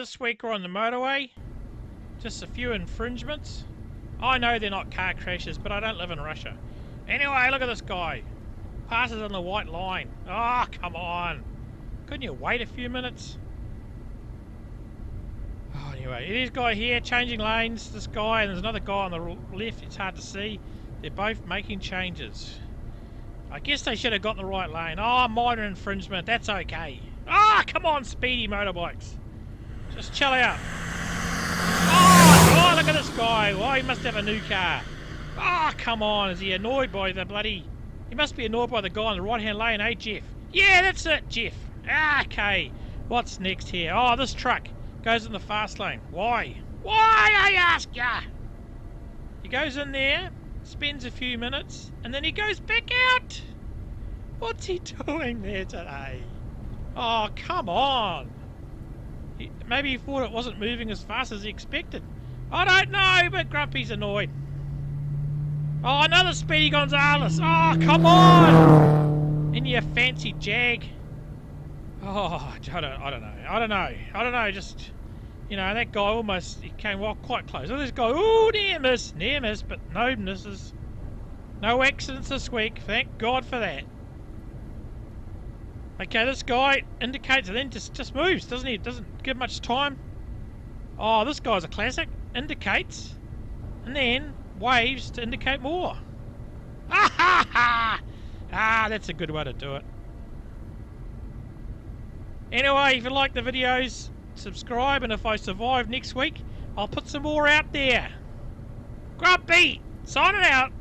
this week are on the motorway. Just a few infringements. I know they're not car crashes, but I don't live in Russia. Anyway, look at this guy. Passes on the white line. Oh, come on. Couldn't you wait a few minutes? Oh, anyway, this guy here changing lanes. This guy, and there's another guy on the left. It's hard to see. They're both making changes. I guess they should have got in the right lane. Oh, minor infringement. That's okay. Ah, come on, speedy motorbikes. Just chill out. Oh, look at this guy. Oh, he must have a new car. Ah, come on. Is he annoyed by the bloody... He must be annoyed by the guy in the right-hand lane, eh, Jeff? Yeah, that's it, Jeff. Okay. What's next here? Oh, this truck goes in the fast lane. Why? Why, I ask ya? He goes in there, spends a few minutes, and then he goes back out. What's he doing there today? Oh, come on. Maybe he thought it wasn't moving as fast as he expected. I don't know, but Grumpy's annoyed. Oh, another Speedy Gonzales. Oh, come on. In your fancy Jag. Oh, I don't know. Just, you know, that guy almost, he came quite close. Oh, this guy, ooh, near miss, but no misses. No accidents this week. Thank God for that. Okay, this guy indicates and then just moves, doesn't he? Doesn't give much time. Oh, this guy's a classic. Indicates and then waves to indicate more. Ah, ha, ha. Ah, that's a good way to do it. Anyway, if you like the videos, subscribe, and if I survive next week, I'll put some more out there. Grumpy, signing out.